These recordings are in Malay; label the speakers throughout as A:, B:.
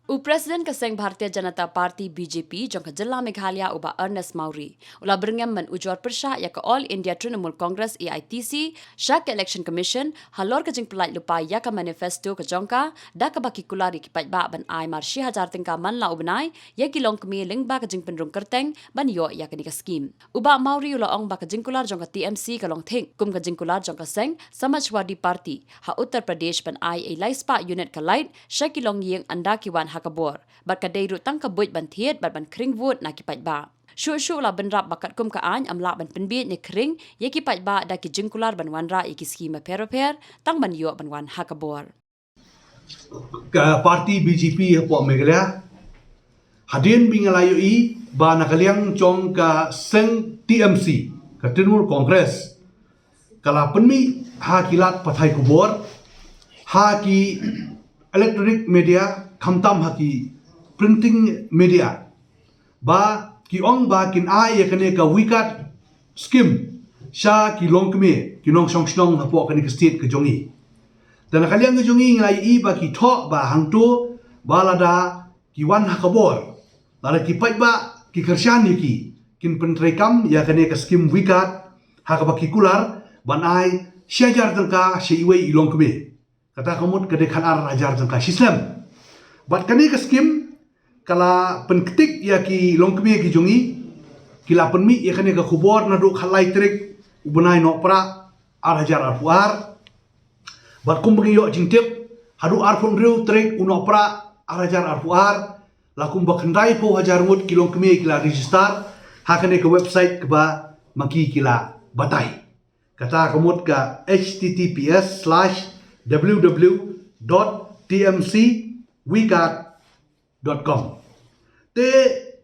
A: Presiden Keseng Bharatiya Janata Party BJP jangka Jilla Meghalaya uba Ernest Maury. Ula beringam men ujur persya ya ke All India Trinamool Congress AITC, Syak Election Commission, halor ke jing pelait lupa ya ke manifesto ke jangka, da ke baki kulari ki ba ban ai mar 6,000 tingka man la ubenai, ya ki long kemi lingba ke jing penrung kerteng, ban yo ya ke ni ke skim. Uba Maury ula ong ba ke jing kular jangka TMC ke long thing, kum ke jing kular jangka Seng, Samajwadi Party, ha Uttar Pradesh ban ai laispa unit ke light, Syak ki long yeng anda ki wan hakabor bat kadai ru tang kabuj ban thiet bat ban kring vot na ki pai ba shu la ban rap bakat kum ka an amla ban penbit ni kring ye ki pai ba da ki jingkular ban wanra ye ki skima per tang ban yo ban wan hakabor
B: parti BJP po Meghalaya hadin bingalayo i ba nakaliang chong ka Seng TMC ka Trinamool Congress kala penmi ha kilat pathai kubor ha ki electronic media khamtam ha ki printing media ba ki ong ba kin ai ya kane ka wikat skim sha ki long kme ki nong song snong ha po kane ka state ka jongi dan kaliang ka jongi ngai i ba ki tho ba hangto balada ki wan ha kabor lada ki pai ba ki kershan ki kin pentrekam ya kane ka skim wikat ha ka ba ki kular ban ai syajar tangka sheiwei ilong kme kata kamut kade khanar ajar tangka sistem bat kani ka skim kala penketik ya ki longkmi ki jongi kila penmi ya kani ka khubor na du khalai trik ubnai no pra ar hajar arfuar bat kum bagi yo jingtip hadu arfun riu trik uno pra ar hajar arfuar lakum bakandai po hajar mut ki longkmi kila register ha kani ka website ke ba maki kila batai kata kamut ka https://www.tmcwicat.com te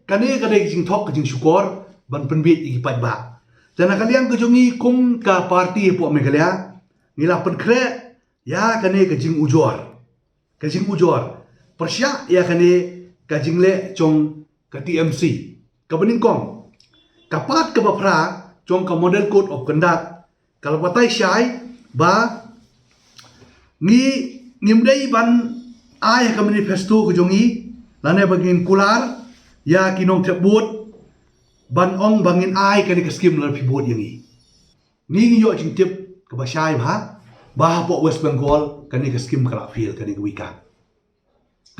B: kane kade jing thok jing syukor ban penbit i pat ba jana kaliang ke jongi kum ka parti po Meghalaya ngila penkre ya kane ke jing ujor persya ya kane ka jingle chong ka TMC ka beningkong kapat ke bapra chong ka model code of conduct kalau patai syai ba ni ngimdei ban ai ka manifesto ke jongi lane bagin kular ya kinong tebut ban ong bangin ai ka ni ka skim lar pibot yangi ni yo jingtip ka ba syai ba po West Bengal ka ni ka skim kala feel ka ni wika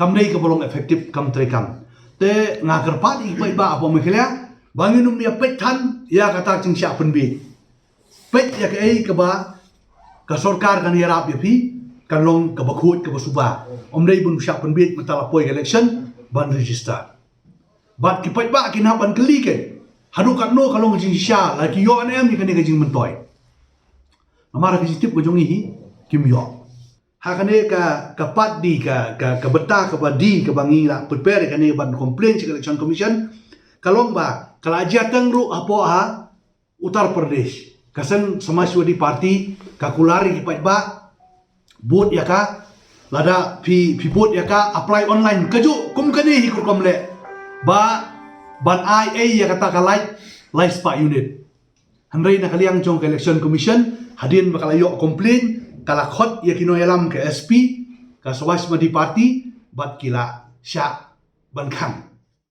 B: kam nei ka bolong effective kam trekam te ngaker pat i ba apa Meghalaya bangin um ya pet than ya kata jing sya penbi pet ya ke ai ka ba ka sarkar kan yarap ya pi kan long ka bakhut ka basuba omdei bun sya penbit matala poi election ban register bat ki pet ba kin ban keli ke hadu kan no kalong jing sya la ki yo anem ni kan ni jing mentoy amara ki tip ko jongi hi kim yo ha kane ka pat di ka beta ka ba di ka bangi la prepare kan ni ban complain ci election commission kalong ba kala jatang ru apo ha Uttar Pradesh kasan Samajwadi Party kakulari ki ba bot ya ka lada pi bot ya ka apply online kaju kum kani hi kur komle ba ban ai ya kata kalai spa unit hanrei na kaliang jong ke election commission hadin bakal yo complain kala khot ya kino yalam ke SP ka Samajwadi Party bat kila sya ban khang